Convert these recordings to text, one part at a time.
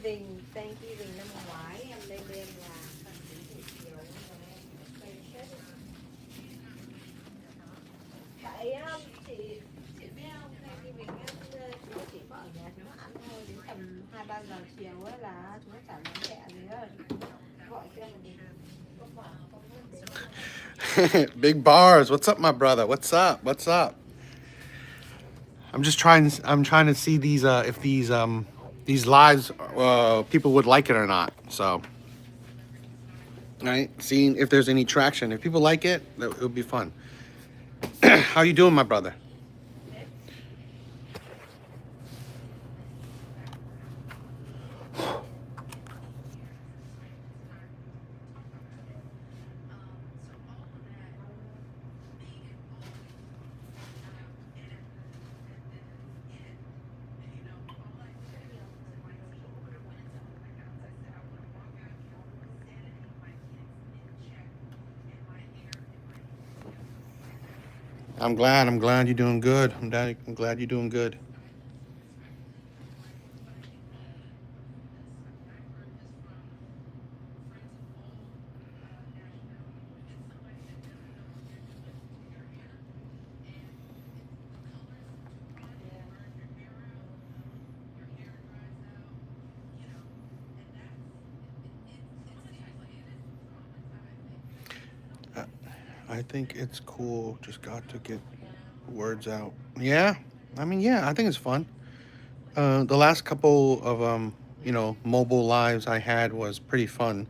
Thank you năm ngoái em lên đêm là phần đến buổi chiều rồi em phê chết. Tại chị biết không, thay vì mình chúng nó chỉ có ở nhà chúng nó ăn thôi, đến tầm 2-3 giờ chiều ấy là chúng nó chả muốn mẹ gì hết, chúng nó gọi cho mình có vợ không có đến mà. Big bars. What's up, my brother? What's up? What's up? I'm just trying. I'm trying to see these if these lives people would like it or not. So, right, seeing if there's any traction. If people like it, it would be fun. How you doing, my brother? I'm glad. I'm glad you're doing good. I'm glad you're doing good. Uh, I think it's cool. Just got to get words out. Yeah. I mean, yeah. I think it's fun. The last couple of mobile lives I had was pretty fun.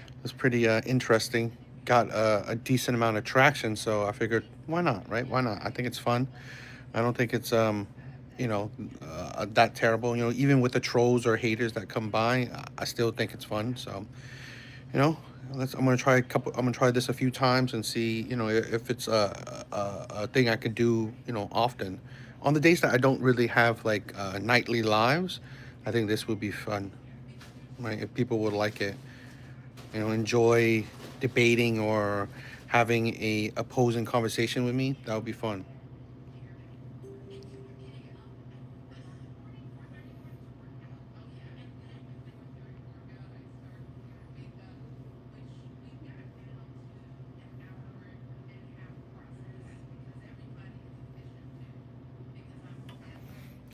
It was pretty interesting. Got a decent amount of traction, so I figured why not, right? Why not? I think it's fun. I don't think it's you know that terrible. Even with the trolls or haters that come by, I still think it's fun. So you know, I'm gonna try a couple. I'm gonna try this a few times and see if it's a thing I could do often. On the days that I don't really have like nightly lives, I think this would be fun, right? If people would like it, enjoy debating or having a opposing conversation with me, that would be fun.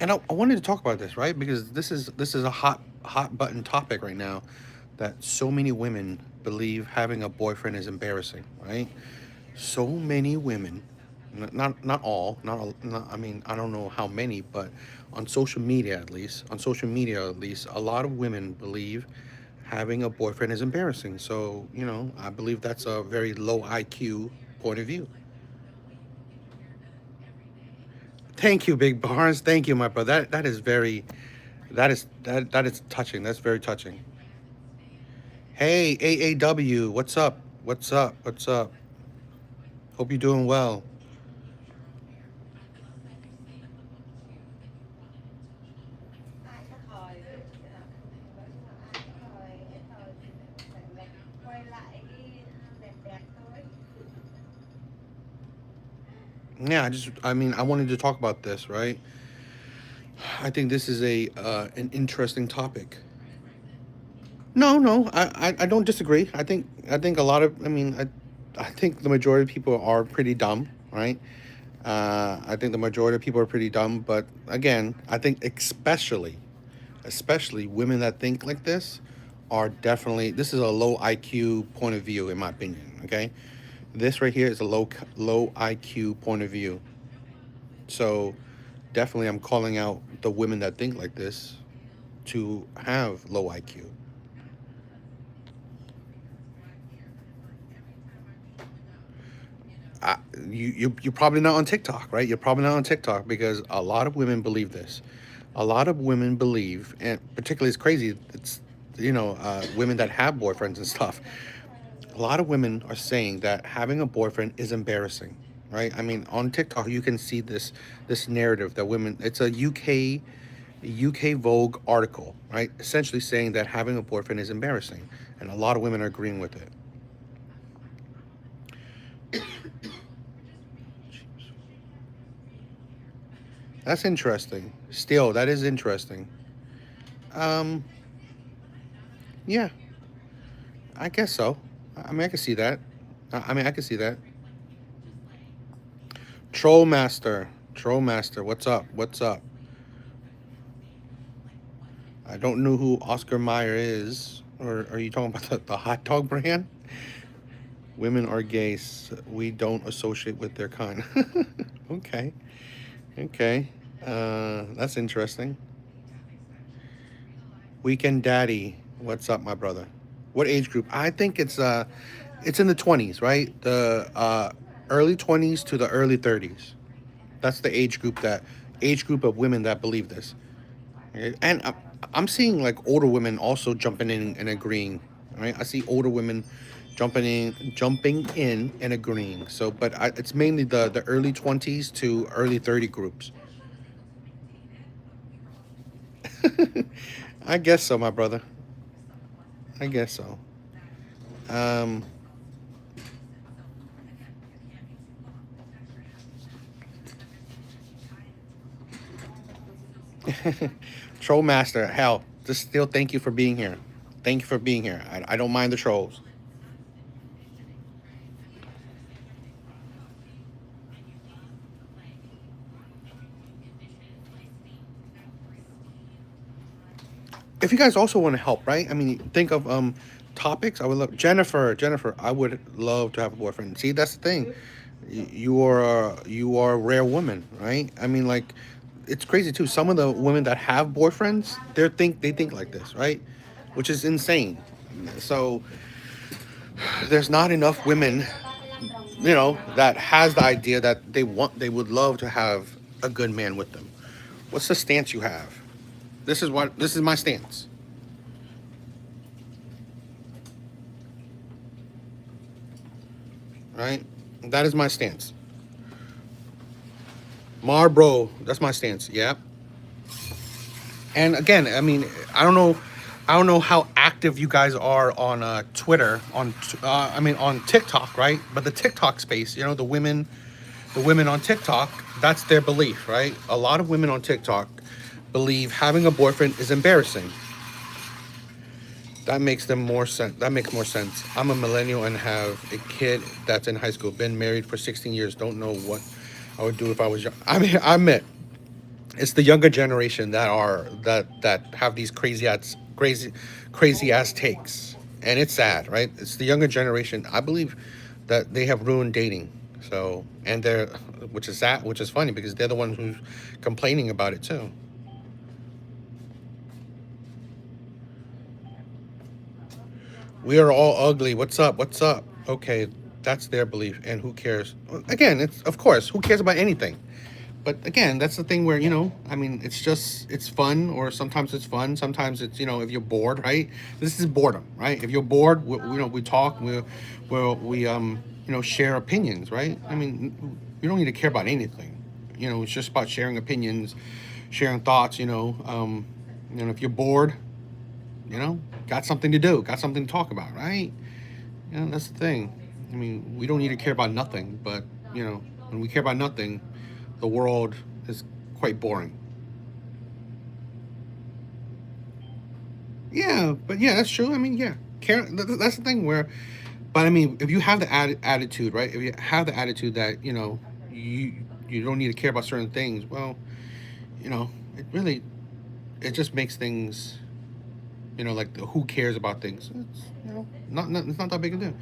And I wanted to talk about this, right? Because this is a hot button topic right now that so many women believe having a boyfriend is embarrassing, right? So many women, not all, not I mean, I don't know how many, but on social media at least, a lot of women believe having a boyfriend is embarrassing. So, I believe that's a very low IQ point of view. Thank you, Big Barnes. Thank you, my brother. That is very that is touching. That's very touching. Hey, AAW, what's up? What's up? What's up? Hope you're doing well. Ai có thời đấy chị ạ. Nói chung là ai có thời, cái thời thì phải quay lại cái đẹp đẹp thôi. Yeah, I mean, I wanted to talk about this, right? I think this is a an interesting topic. No, no, I don't disagree. I think a lot of, I think the majority of people are pretty dumb, right? I think the majority of people are pretty dumb, but again, I think especially women that think like this are definitely, this is a low IQ point of view in my opinion. Okay, this right here is a low IQ point of view. So definitely, I'm calling out the women that think like this to have low IQ. I, you're probably not on TikTok, right? You're probably not on TikTok because a lot of women believe this. A lot of women believe, and particularly it's crazy. It's women that have boyfriends and stuff. A lot of women are saying that having a boyfriend is embarrassing, right? I mean, on TikTok you can see this narrative that women. It's a UK Vogue article, right? Essentially saying that having a boyfriend is embarrassing, and a lot of women are agreeing with it. That's interesting. Still, that is interesting. Um, Yeah, I guess so. I mean, I can see that. I mean, I can see that. Troll Master. Troll Master. What's up? What's up? I don't know who Oscar Mayer is. Or are you talking about the hot dog brand? Women are gays. We don't associate with their kind. Okay. Okay. That's interesting. Weekend Daddy. What's up, my brother? What age group? I think it's in the 20s, right? The early 20s to the early 30s. That's the age group of women that believe this. Okay? And I'm seeing like older women also jumping in and agreeing. Right? I see older women jumping in and agreeing. So, but it's mainly the early 20s to early 30 groups. I guess so, my brother. I guess so. Um, Troll Master, hell, just still thank you for being here. Thank you for being here. I don't mind the trolls. If you guys also want to help, right? I mean, think of topics. I would love Jennifer. Jennifer, I would love to have a boyfriend. See, that's the thing. You are a rare woman, right? I mean, like, it's crazy too. Some of the women that have boyfriends, they think like this, right? Which is insane. So there's not enough women, that has the idea that they would love to have a good man with them. What's the stance you have? This is my stance, right? That is my stance. Marbro, that's my stance. Yeah. And again, I mean, I don't know how active you guys are on Twitter, on TikTok, right? But the TikTok space, the women on TikTok, that's their belief, right? A lot of women on TikTok believe having a boyfriend is embarrassing. That makes them more sense. That makes more sense. I'm a millennial and have a kid that's in high school. Been married for 16 years. Don't know what I would do if I was young. I mean, I admit it's the younger generation that have these crazy ass takes, and it's sad, right? It's the younger generation. I believe that they have ruined dating. So, and they're, which is sad, which is funny because they're the ones who's complaining about it too. We are all ugly. What's up? What's up? Okay, that's their belief, and who cares? Again, it's of course, who cares about anything? But again, that's the thing where I mean, it's fun, or sometimes it's fun. Sometimes it's if you're bored, right? This is boredom, right? If you're bored, we talk, we share opinions, right? I mean, you don't need to care about anything. It's just about sharing opinions, sharing thoughts. If you're bored, got something to do, got something to talk about, right? That's the thing. I mean, we don't need to care about nothing, but when we care about nothing, the world is quite boring. Yeah, but yeah, that's true. I mean, yeah, care. That's the thing where, but I mean, if you have the attitude, right? If you have the attitude that you don't need to care about certain things, well, it really it just makes things, like who cares about things? It's not it's not that big a deal.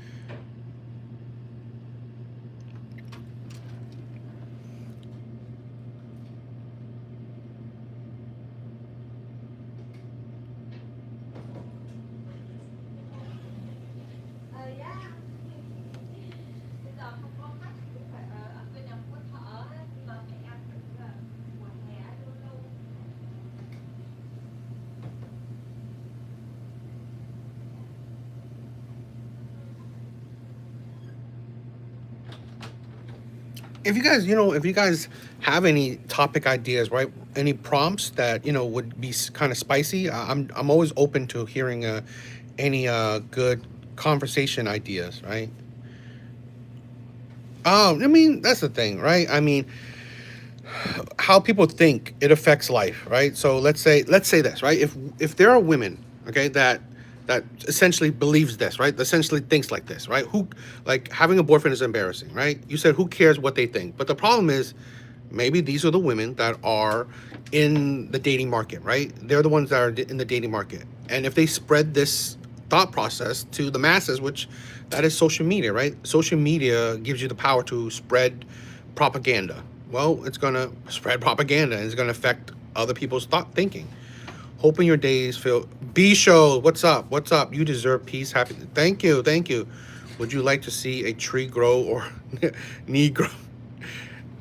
Bây giờ không có khách cũng phải ở bên nhà không có thợ ấy, mà phải ăn cũng là mùa hè luôn luôn. If you guys have any topic ideas, right? Any prompts that would be kind of spicy, I'm always open to hearing any good conversation ideas, right? I mean, that's the thing, right? I mean, how people think it affects life, right? So let's say this, right? If there are women, okay, that that essentially believes this, right? Essentially thinks like this, right? Who, like, having a boyfriend is embarrassing, right? You said who cares what they think, but the problem is maybe these are the women that are in the dating market, right? They're the ones that are in the dating market, and if they spread this thought process to the masses, which that is social media, right? Social media gives you the power to spread propaganda. Well, it's gonna spread propaganda and it's gonna affect other people's thought thinking. Hoping your days feel. B show, what's up? What's up? You deserve peace, happiness. Thank you, thank you. Would you like to see a tree grow or knee grow?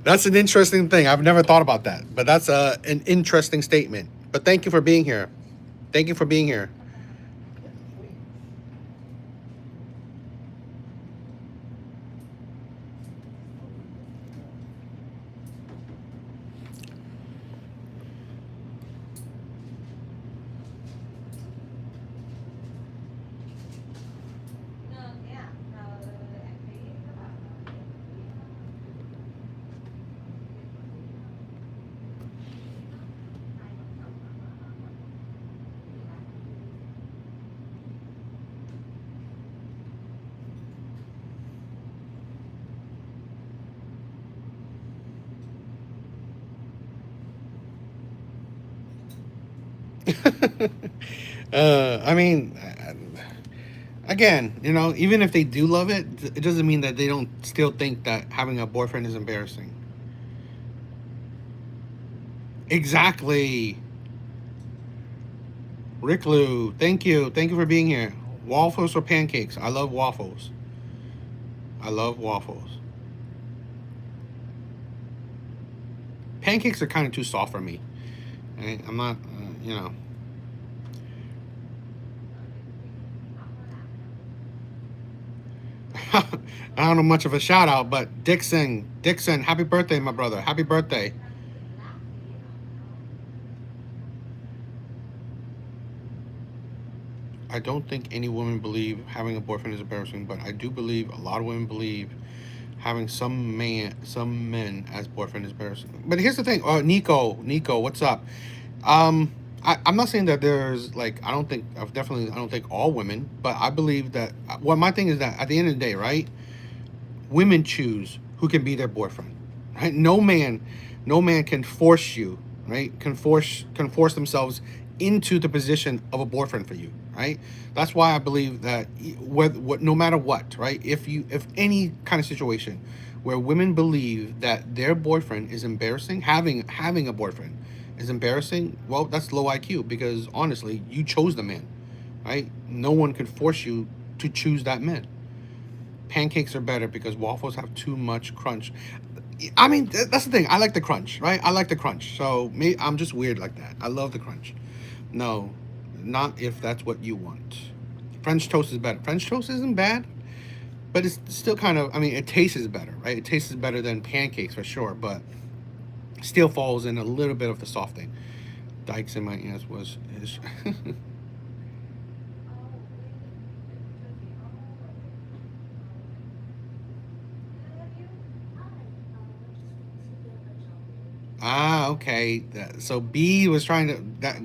That's an interesting thing. I've never thought about that, but that's an interesting statement. But thank you for being here. Thank you for being here. Thế à? Em thấy các bạn I mean, again, even if they do love it, it doesn't mean that they don't still think that having a boyfriend is embarrassing. Exactly. Rick Lou, thank you. Thank you for being here. Waffles or pancakes? I love waffles. I love waffles. Pancakes are kind of too soft for me. I'm not, I don't know much of a shout out, but Dixon, happy birthday, my brother. Happy birthday. I don't think any women believe having a boyfriend is embarrassing, but I do believe a lot of women believe having some men as boyfriend is embarrassing. But here's the thing. Nico, what's up? I'm not saying that there's like I don't think all women, but I believe that. Well, my thing is that at the end of the day, right? Women choose who can be their boyfriend, right? No man can force you, right? Can force themselves into the position of a boyfriend for you, right? That's why I believe that no matter what, right? If any kind of situation where women believe that their boyfriend is embarrassing, having a boyfriend is embarrassing, well, that's low IQ because honestly, you chose the man, right? No one can force you to choose that man. Pancakes are better because waffles have too much crunch. I mean, that's the thing. I like the crunch, right? I like the crunch. So I'm just weird like that. I love the crunch. No, not if that's what you want. French toast is better. French toast isn't bad, but it's still kind of. I mean, it tastes better, right? It tastes better than pancakes for sure, but still falls in a little bit of the soft thing. Dykes in my ass was his. Ah, okay. So B was trying to.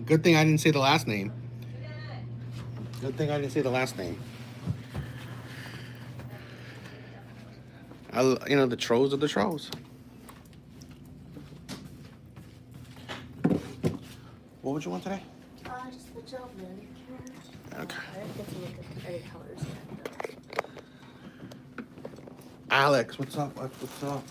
Good thing I didn't say the last name. Good thing I didn't say the last name. The trolls are the trolls. What would you want today? Just the gel manicure. Okay. I didn't get to look at any colors yet. Alex, what's up? What's up?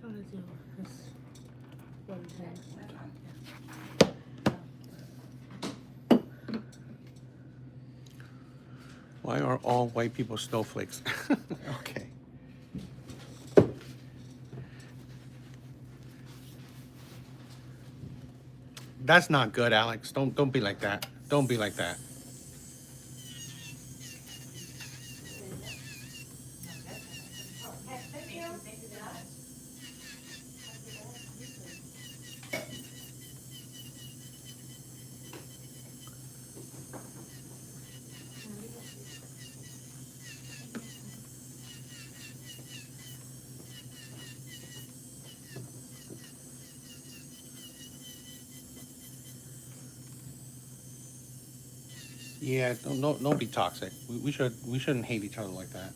I want to do this one thing. Why are all white people snowflakes? Okay. That's not good, Alex. Don't be like that. Don't be like that. Yeah, don't be toxic. We shouldn't hate each other like that.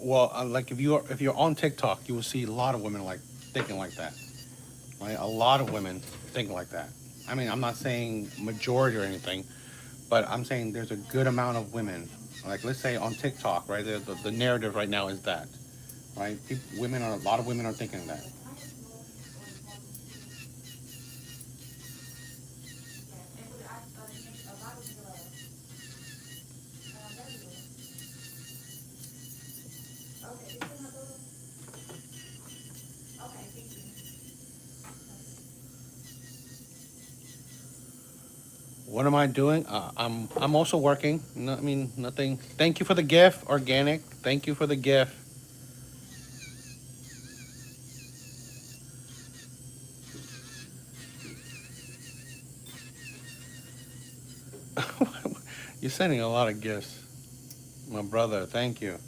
Well, like if you're on TikTok, you will see a lot of women like thinking like that. Right, a lot of women think like that. I mean, I'm not saying majority or anything, but I'm saying there's a good amount of women. Like let's say on TikTok, right? The narrative right now is that, right? Women are a lot of women are thinking that. What am I doing? I'm also working. No, I mean nothing. Thank you for the gift, organic. Thank you for the gift. You're sending a lot of gifts, my brother. Thank you.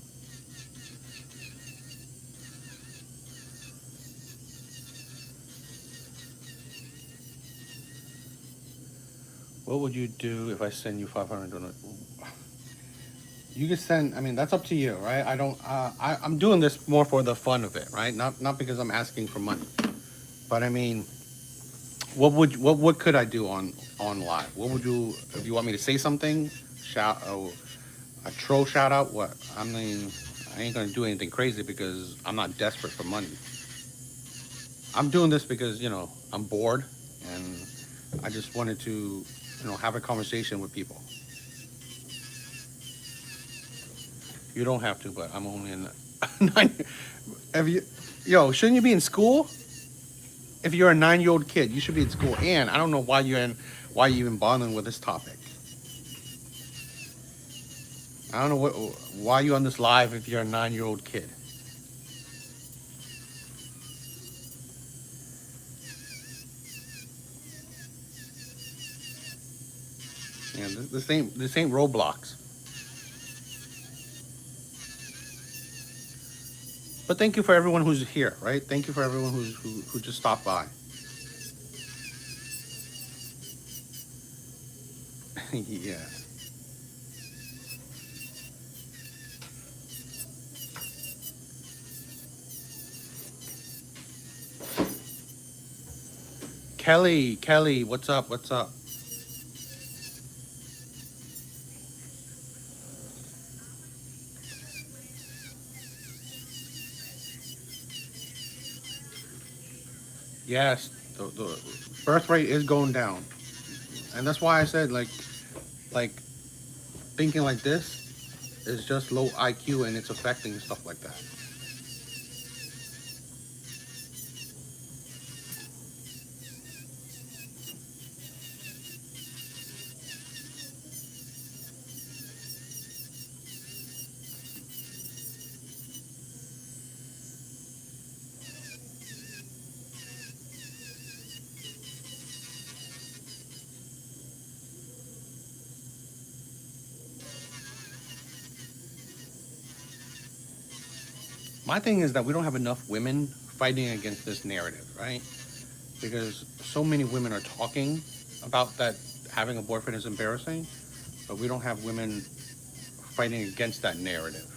What would you do if I send you 500? You can send. I mean, that's up to you, right? I don't. I'm doing this more for the fun of it, right? Not because I'm asking for money. But I mean, what could I do on live? What would you if you want me to say something? Shout a troll shout out. What? I mean, I ain't gonna do anything crazy because I'm not desperate for money. I'm doing this because I'm bored and I just wanted to have a conversation with people. You don't have to, but I'm only in nine. Have you, yo, shouldn't you be in school? If you're a 9-year-old kid, you should be in school. And I don't know why you even bothering with this topic. I don't know why you on this live if you're a 9-year-old kid. Yeah, this ain't Roblox. But thank you for everyone who's here, right? Thank you for everyone who just stopped by. Yeah. Kelly, what's up? What's up? Yes, the birth rate is going down, and that's why I said like thinking like this is just low IQ and it's affecting stuff like that. My thing is that we don't have enough women fighting against this narrative, right? Because so many women are talking about that having a boyfriend is embarrassing, but we don't have women fighting against that narrative.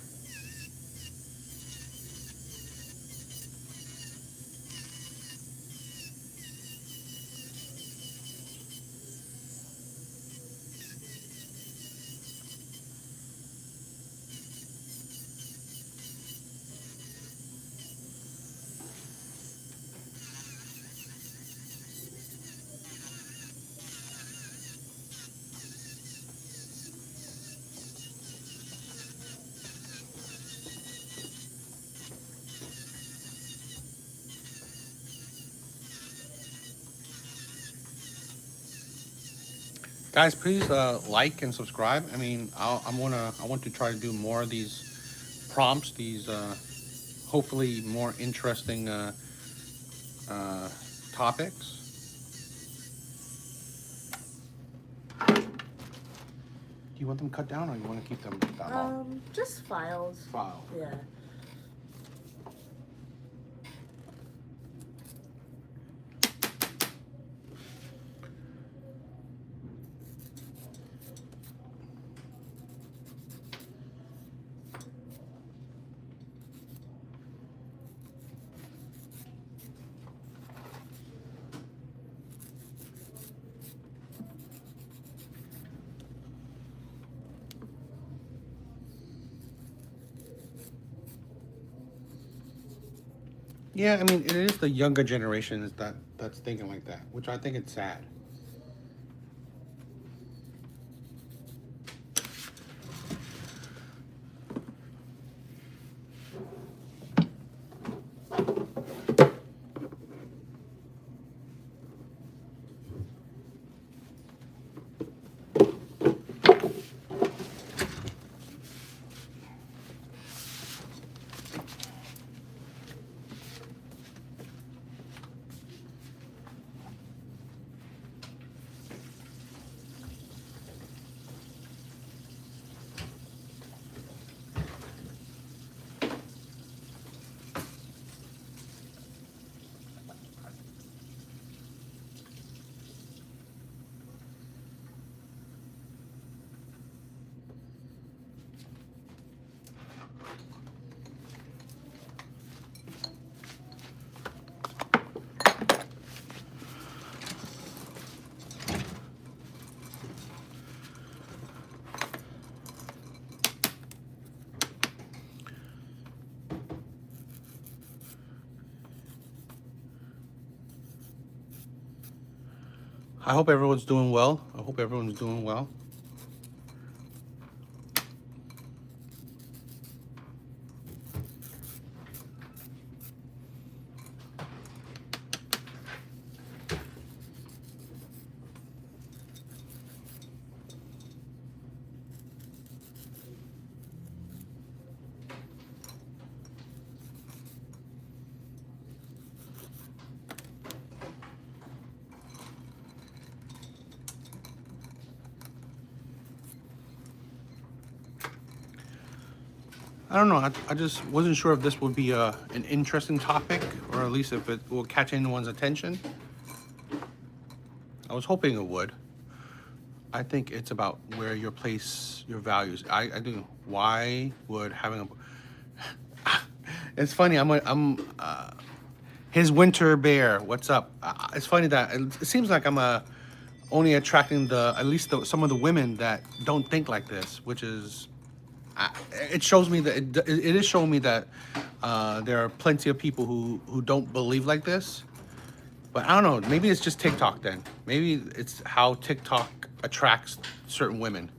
Guys, please like and subscribe. I mean, I want to try to do more of these prompts, these hopefully more interesting uh, topics. Do you want them cut down or you want to keep them that long? Just files. File. Yeah. Yeah, I mean, it is the younger generations that's thinking like that, which I think it's sad. I hope everyone's doing well. I hope everyone's doing well. I don't know. I just wasn't sure if this would be an interesting topic, or at least if it will catch anyone's attention. I was hoping it would. I think it's about where you place your values. I do. Why would having a It's funny. His winter bear. What's up? It's funny that it seems like I'm only attracting at least some of the women that don't think like this, which is. It shows me that it is showing me that there are plenty of people who don't believe like this. But I don't know. Maybe it's just TikTok then. Maybe it's how TikTok attracts certain women.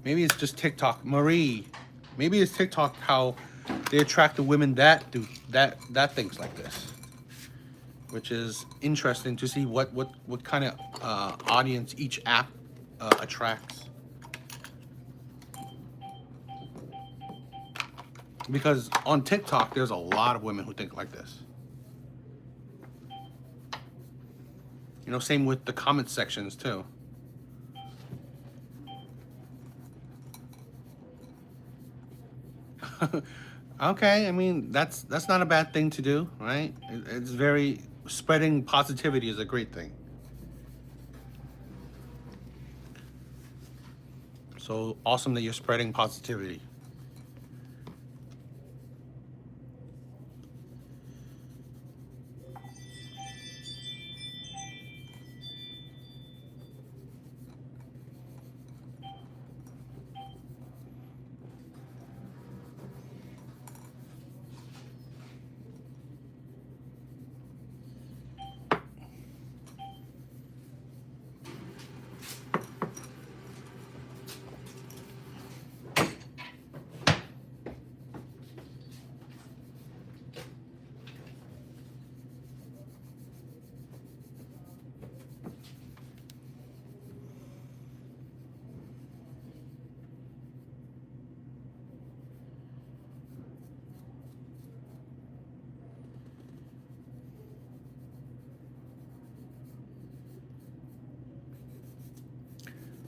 Maybe it's just TikTok, Marie. Maybe it's TikTok how they attract the women that do that thinks like this, which is interesting to see what kind of audience each app attracts. Because on TikTok, there's a lot of women who think like this. You know, same with the comment sections too. Okay, I mean that's not a bad thing to do, right? It's very spreading positivity is a great thing. So awesome that you're spreading positivity.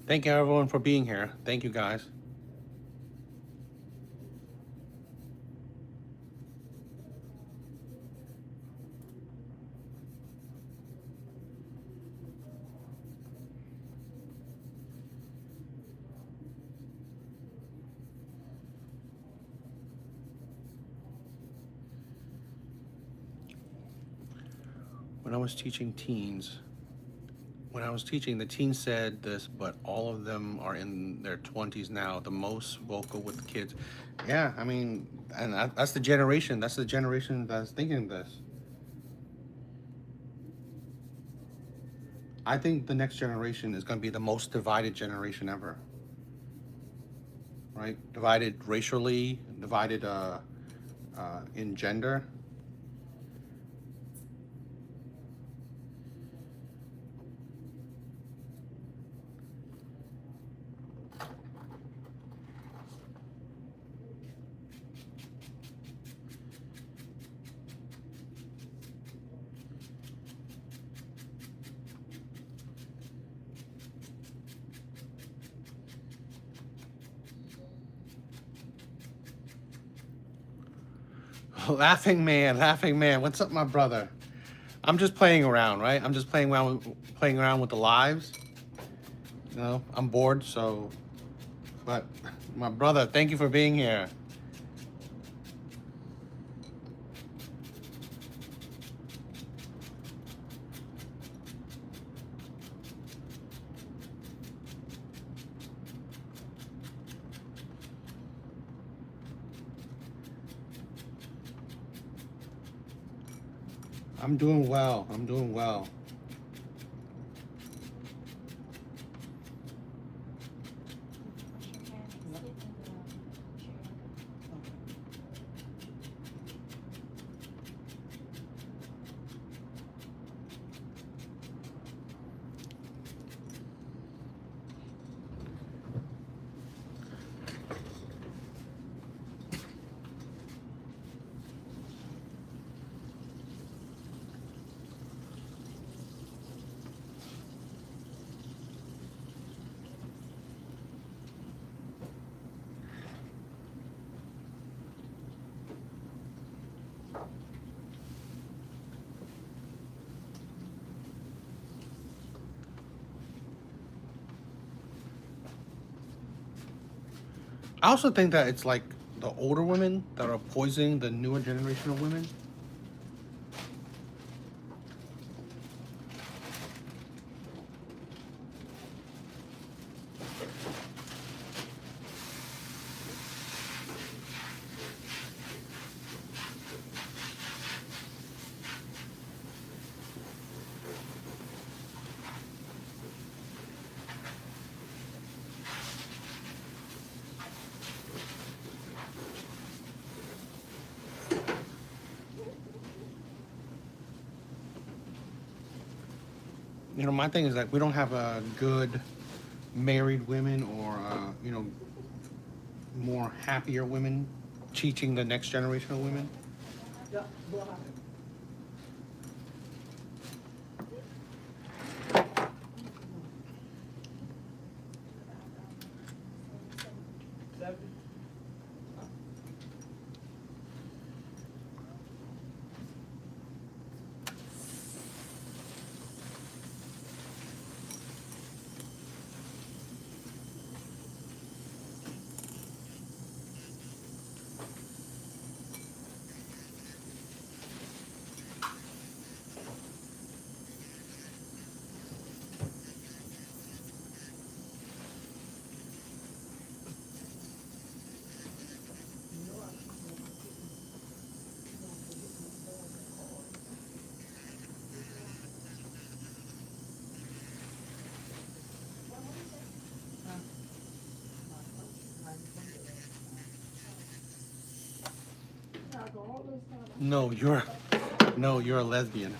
Thank you everyone for being here. Thank you guys. When I was teaching teens, the teens said this, but all of them are in their 20s now, the most vocal with the kids. Yeah, I mean, and that's the generation. That's the generation that's thinking this. I think the next generation is going to be the most divided generation ever. Right? Divided racially, divided in gender. Laughing man. What's up, my brother? I'm just playing around, right? I'm just playing around with the lives. You know, I'm bored, so. But my brother, thank you for being here. I'm doing well. I'm doing well. I also think that it's like the older women that are poisoning the newer generation of women. You know, my thing is like we don't have a good married women or you know, more happier women teaching the next generation of women. No, you're a lesbian.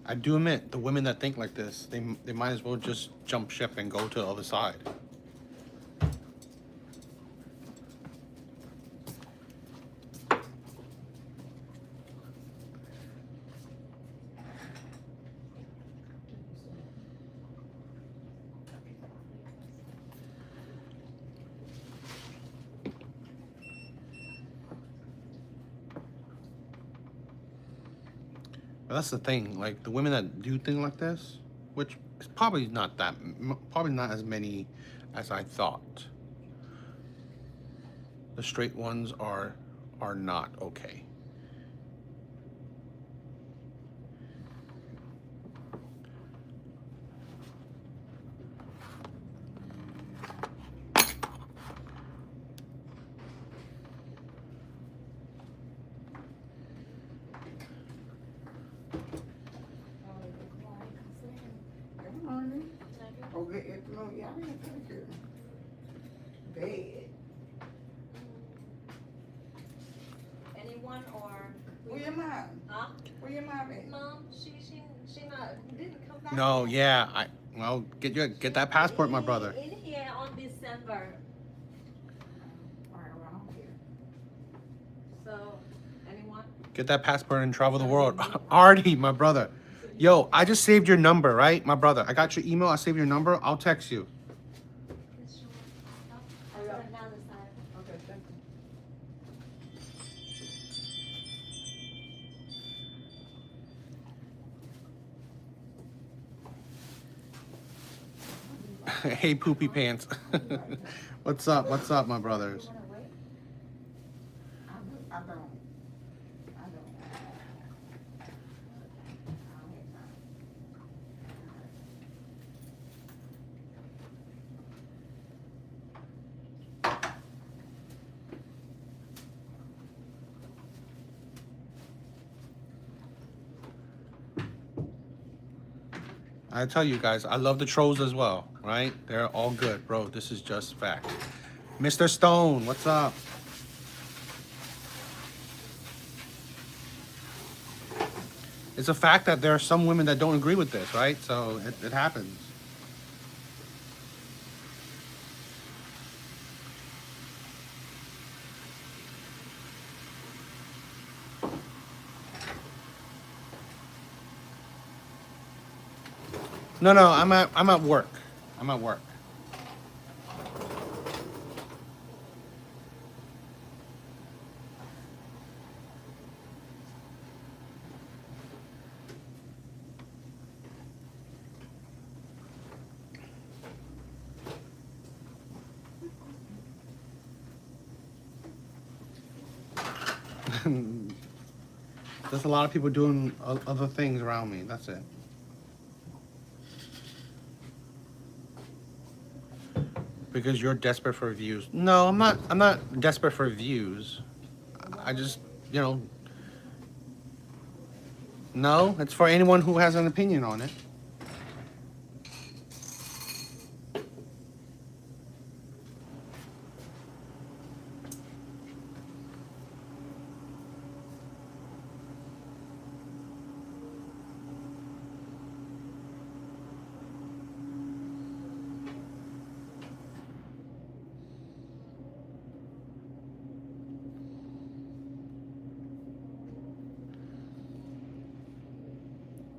I do admit, the women that think like this, they might as well just jump ship and go to the other side. But that's the thing. Like the women that do things like this, which is probably not probably not as many as I thought. The straight ones are not okay. Anyone or Where your mom? huh? Where your mom at? Mom, she not didn't come back. No, yet. yeah, well get that passport, my brother. In here on December. Alright, well, I don't care. So, anyone? Get that passport and travel the world. Artie, my brother. Yo, I just saved your number, right, my brother? I got your email. I saved your number. I'll text you. It's short. I'll put it down this side. Okay, thank you. Hey, poopy pants. What's up? What's up, my brothers? I don't. I tell you guys, I love the trolls as well, right? They're all good, bro. This is just fact. Mr. Stone, what's up? It's a fact that there are some women that don't agree with this, right? So it happens. No, I'm at work. I'm at work. There's a lot of people doing other things around me. That's it. Because you're desperate for views. No, I'm not. I'm not desperate for views. I just, no. It's for anyone who has an opinion on it.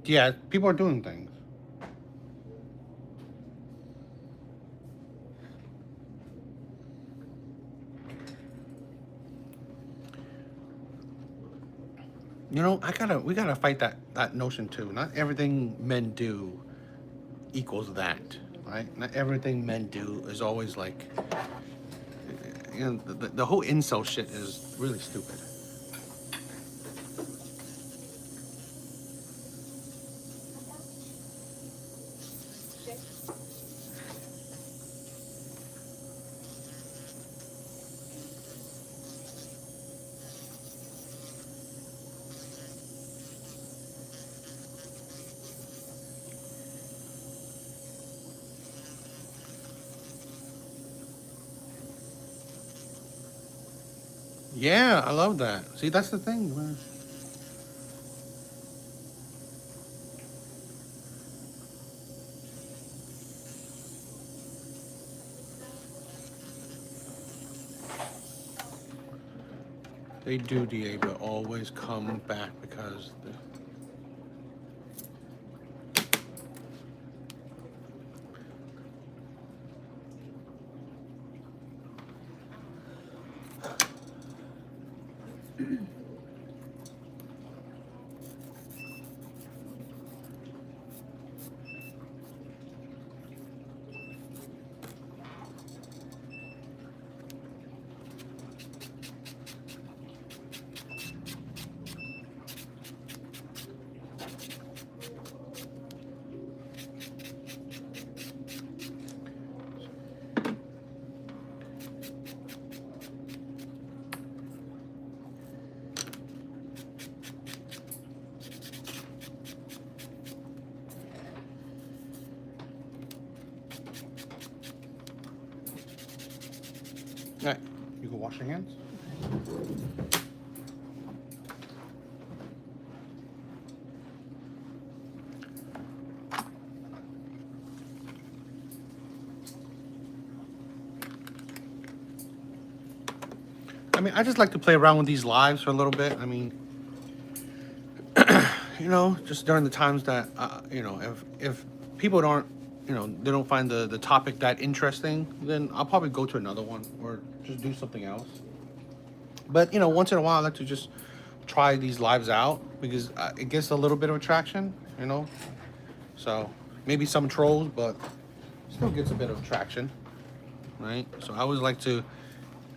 Yeah, people are doing things. We gotta fight that notion too. Not everything men do equals that, right? Not everything men do is always like, the whole incel shit is really stupid. Yeah, I love that. See, that's the thing, man. They do, DA, but always come back because All right, you can wash your hands. I mean, I just like to play around with these lives for a little bit. I mean, just during the times that, if people don't, they don't find the topic that interesting, then I'll probably go to another one or just do something else. But, once in a while, I like to just try these lives out because it gets a little bit of attraction. So maybe some trolls, but still gets a bit of traction, right? So I always like to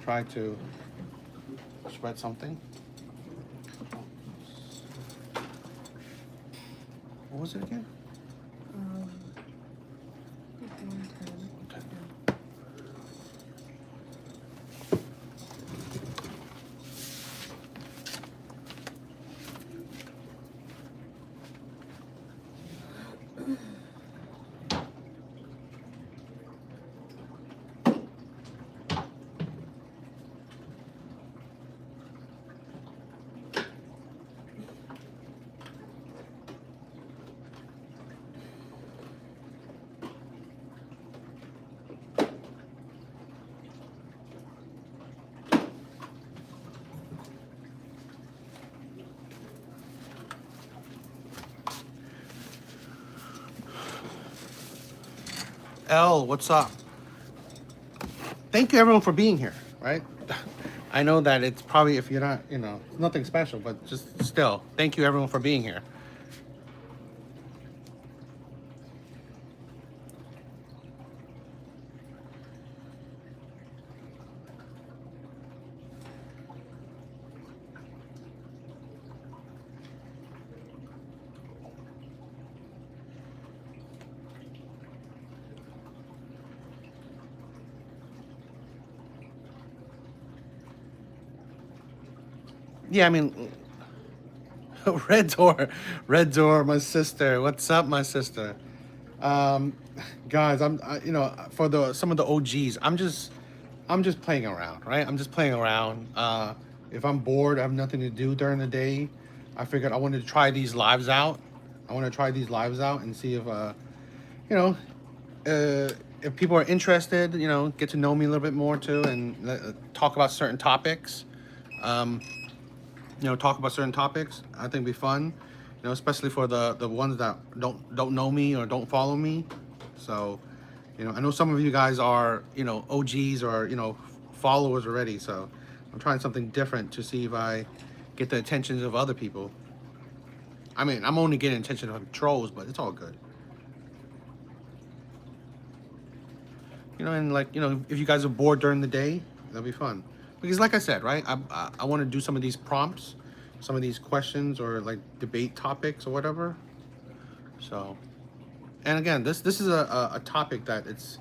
try to spread something. What was it again? Like 110. Okay. L, what's up? Thank you everyone for being here, right? I know that it's probably, if you're not, nothing special, but just still, thank you everyone for being here. Yeah, I mean, Red Door, my sister. What's up, my sister? Um, Guys, for some of the OGs, I'm just playing around, right? I'm just playing around. If I'm bored, I have nothing to do during the day. I figured I wanted to try these lives out. I want to try these lives out and see if, you know, if people are interested, get to know me a little bit more too, and talk about certain topics. Um, talk about certain topics. I think it'd be fun. Especially for the ones that don't know me or don't follow me. So, I know some of you guys are, OGs or, followers already. So I'm trying something different to see if I get the attentions of other people. I mean, I'm only getting attention from trolls, but it's all good. And like, if you guys are bored during the day, that'll be fun. Because like I said, right, I want to do some of these prompts, some of these questions or like debate topics or whatever. So, and again, this is a topic that it's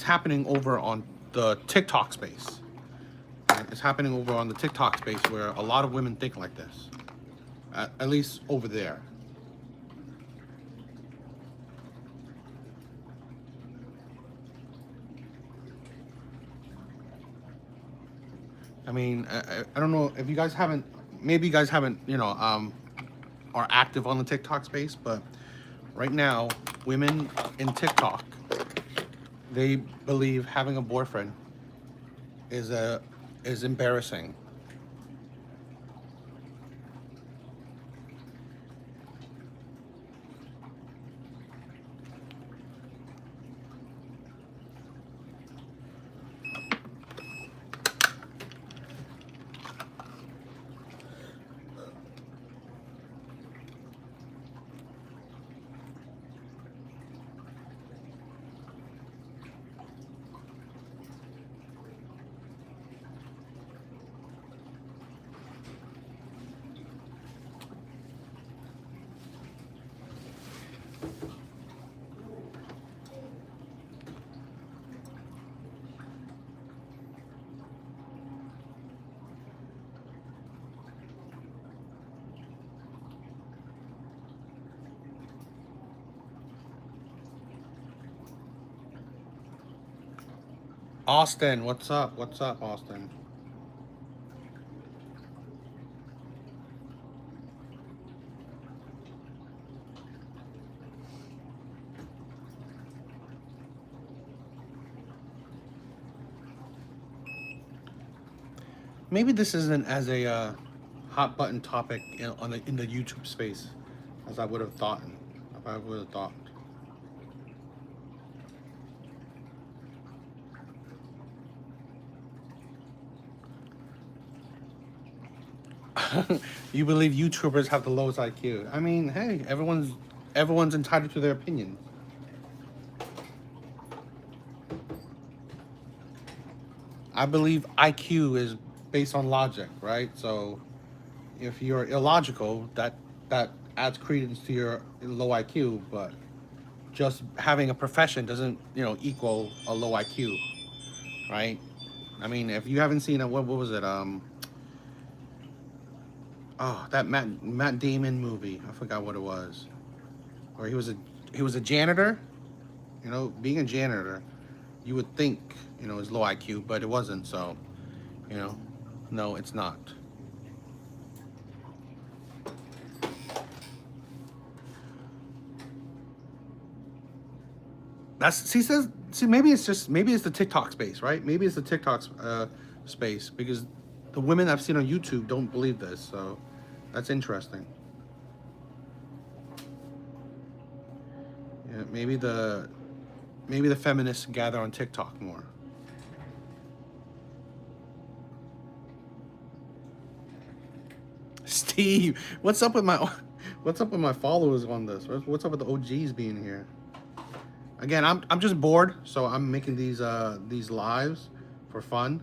happening over on the TikTok space. Right? It's happening over on the TikTok space where a lot of women think like this, at least over there. I mean, I don't know if you guys haven't, maybe you guys haven't, are active on the TikTok space, but right now, women in TikTok, they believe having a boyfriend is embarrassing. Austin, what's up? What's up, Austin? Maybe this isn't as a hot button topic in the YouTube space as I would have thought. If I would have thought. You believe YouTubers have the lowest IQ? I mean, hey, everyone's entitled to their opinion. I believe IQ is based on logic, right? So if you're illogical, that adds credence to your low IQ. But just having a profession doesn't, equal a low IQ, right? I mean, if you haven't seen it, what was it? Oh, that Matt Damon movie. I forgot what it was. Where he was a janitor. Being a janitor, you would think is low IQ, but it wasn't. So, you know, no, it's not. Maybe it's the TikTok space, right? Maybe it's the TikTok space because the women I've seen on YouTube don't believe this. So that's interesting. Yeah, maybe the feminists gather on TikTok more. Steve, what's up with my followers on this? What's up with the OGs being here? Again, I'm just bored, so I'm making these lives for fun.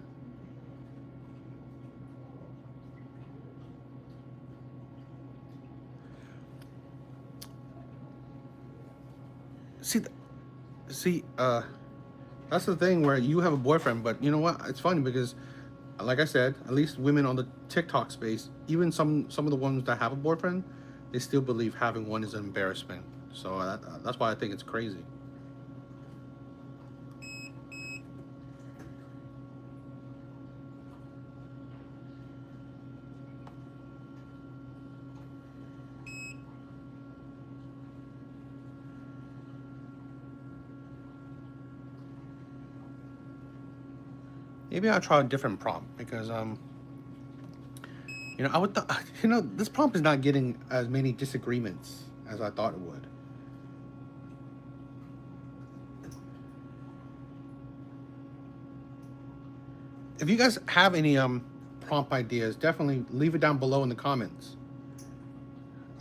See, see, that's the thing where you have a boyfriend, but you know what? It's funny because, like I said, at least women on the TikTok space, even some of the ones that have a boyfriend, they still believe having one is an embarrassment. So that's why I think it's crazy. Maybe I'll try a different prompt because I would this prompt is not getting as many disagreements as I thought it would. If you guys have any prompt ideas, definitely leave it down below in the comments,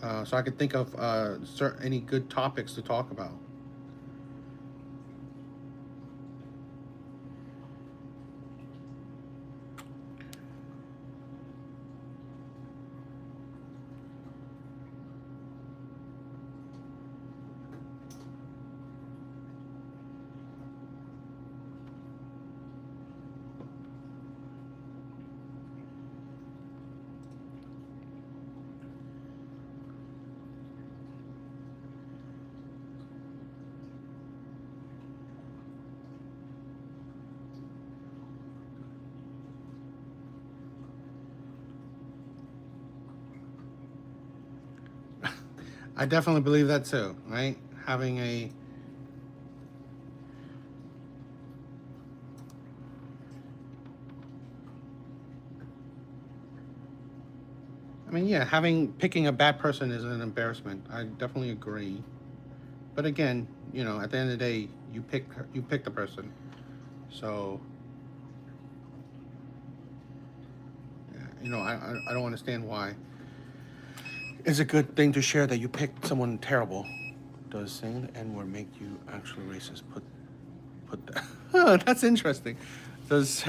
so I can think of any good topics to talk about. I definitely believe that too, right? Having a I mean, yeah, picking a bad person is an embarrassment. I definitely agree. But again, at the end of the day, you pick the person. So, yeah, I don't understand why. It's a good thing to share that you picked someone terrible. Does saying the N word make you actually racist? Put that. That's interesting. Does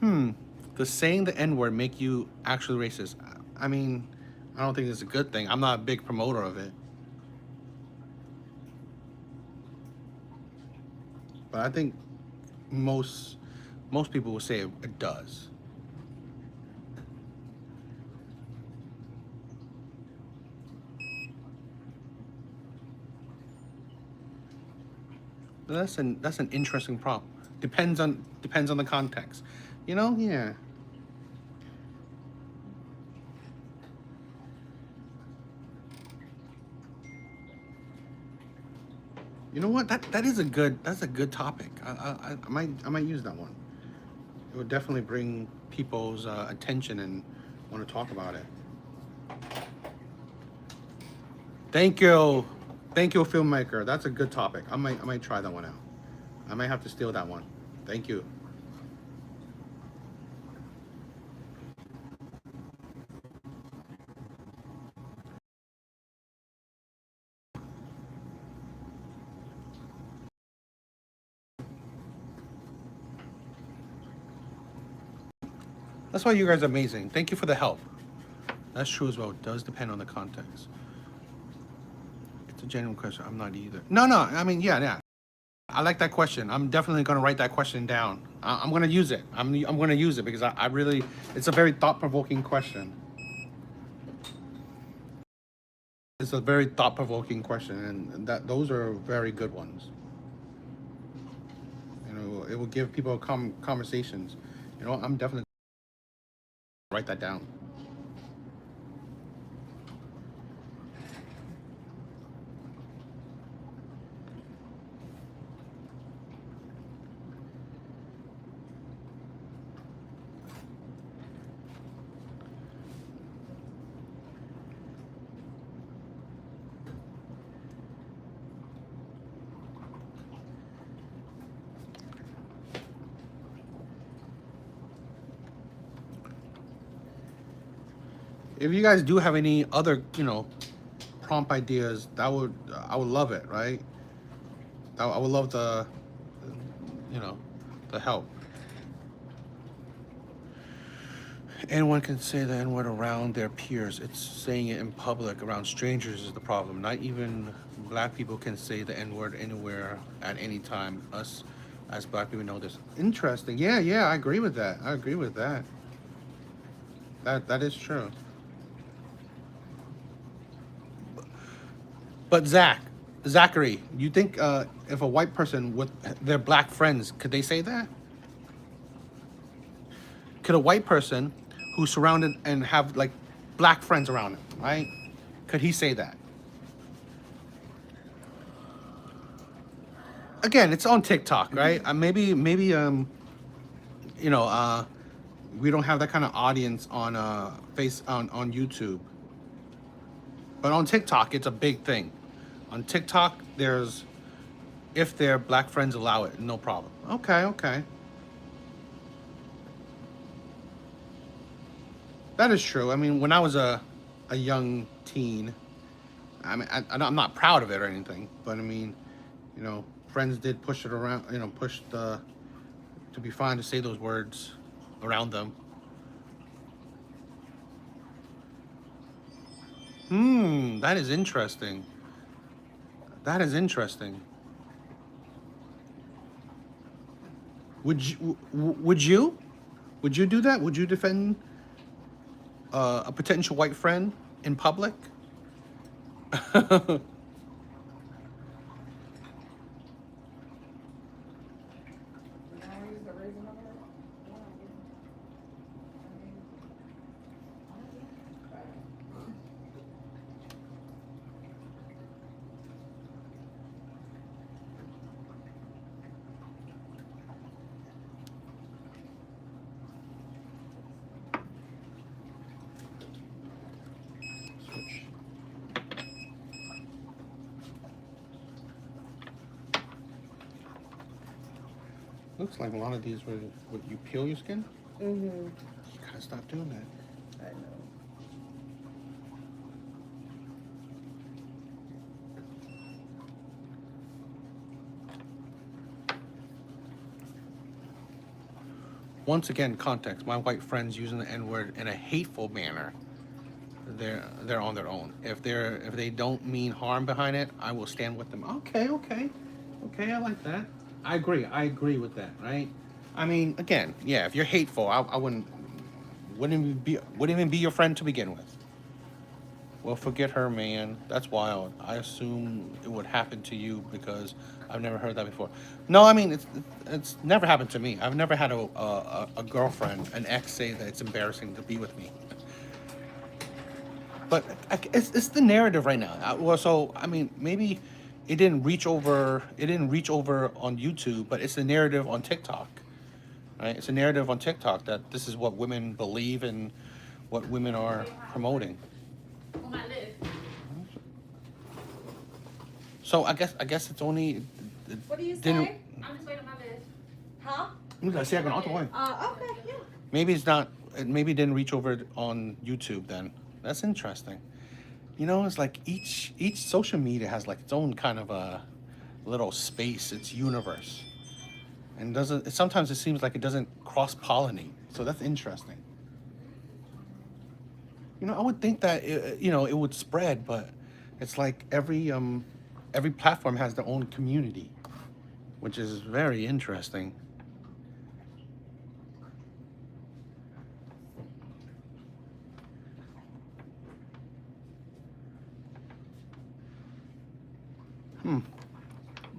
does saying the N word make you actually racist? I mean, I don't think it's a good thing. I'm not a big promoter of it, but I think most people will say it does. But that's an interesting prompt. depends on the context. You know, yeah. You know what? That's a good topic. I might use that one. It would definitely bring people's attention and want to talk about it. Thank you, filmmaker. That's a good topic. I might try that one out. I might have to steal that one. Thank you. That's why you guys are amazing. Thank you for the help. That's true as well. It does depend on the context. It's a genuine question. I'm not either. No. I mean, yeah. I like that question. I'm definitely going to write that question down. I'm going to use it. I'm going to use it because I really, it's a very thought-provoking question. It's a very thought-provoking question, and those are very good ones. You know, it will give people conversations. You know, I'm definitely write that down. If you guys do have any other, you know, prompt ideas, I would love it, right? I would love the, you know, the help. Anyone can say the N-word around their peers. It's saying it in public around strangers is the problem. Not even black people can say the N-word anywhere at any time. Us as black people know this. Interesting. Yeah, I agree with that. That is true. But Zachary, you think if a white person with their black friends, could they say that? Could a white person who's surrounded and have like black friends around him, right? Could he say that? Again, it's on TikTok, right? Maybe you know, we don't have that kind of audience on on YouTube. But on TikTok, it's a big thing. On TikTok, there's, if their black friends allow it, no problem. Okay. That is true. I mean, when I was a young teen, I mean, I'm not proud of it or anything, but I mean, you know, friends did push it around, you know, push to be fine to say those words around them. That is interesting. Would you do that? Would you defend a potential white friend in public? Looks like a lot of these were what you peel your skin. Mm-hmm. You gotta stop doing that. I know. Once again, context. My white friends using the N-word in a hateful manner. They're on their own. If they don't mean harm behind it, I will stand with them. Okay. I like that. I agree with that, right? I mean, again, yeah, if you're hateful, I wouldn't even be your friend to begin with. Well, forget her, man. That's wild. I assume it would happen to you because I've never heard that before. No, I mean it's never happened to me. I've never had a girlfriend, an ex, say that it's embarrassing to be with me. But it's the narrative right now. Well, so I mean, maybe it didn't reach over. It didn't reach over on YouTube, but it's the narrative on TikTok, right? It's a narrative on TikTok that this is what women believe and what women are promoting. So I guess it's only. What do you Didn't. say? Huh? Okay, Okay, yeah. maybe it's not. Maybe it didn't reach over on YouTube then. That's interesting. You know, it's like each social media has like its own kind of a little space, its universe, and doesn't. Sometimes it seems like it doesn't cross pollinate. So that's interesting. You know, I would think that it would spread, but it's like every platform has their own community, which is very interesting.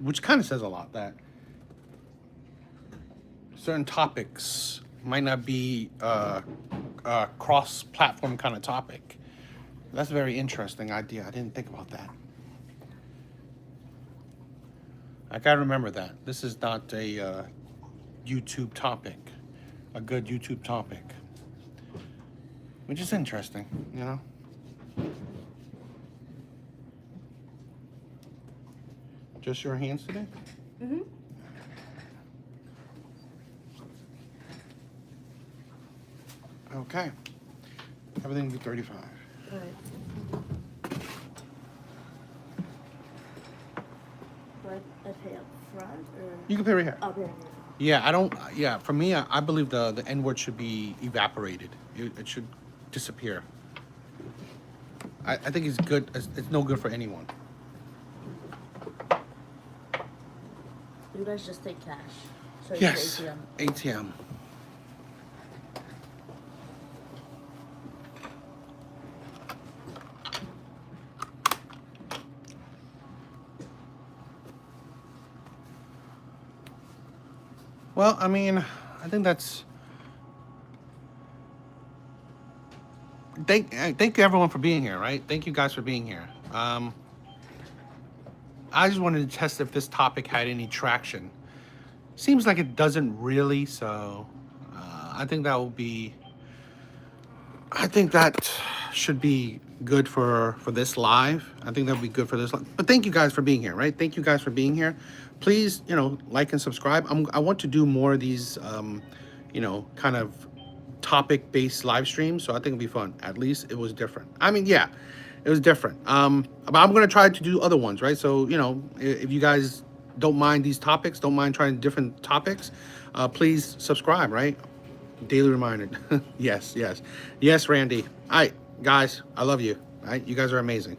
Which kind of says a lot that certain topics might not be a cross-platform kind of topic. That's a very interesting idea. I didn't think about that. I gotta remember that. This is not a YouTube topic, a good YouTube topic. Which is interesting, you know? Just your hands today? Mm-hmm. Okay. Everything will be 35. Good. Do I pay up front or? You can pay right here. Oh, yeah. Yeah, I don't. Yeah, for me, I believe the N word should be evaporated. It should disappear. I think it's good. It's no good for anyone. You guys just take cash. So it's Yes. ATM. ATM. Well, I mean, I think that's. Thank you everyone for being here, right? Thank you guys for being here. I just wanted to test if this topic had any traction. Seems like it doesn't really, so I think that will be. I think that should be good for this live. I think that would be good for this live. But thank you guys for being here, right? Thank you guys for being here. Please, like and subscribe. I want to do more of these, kind of topic-based live streams. So I think it'll be fun. At least it was different. I mean, yeah, it was different. But I'm gonna try to do other ones, right? So if you guys don't mind these topics, don't mind trying different topics, please subscribe, right? Daily reminder. Yes, Randy. All right, guys, I love you. All right, you guys are amazing.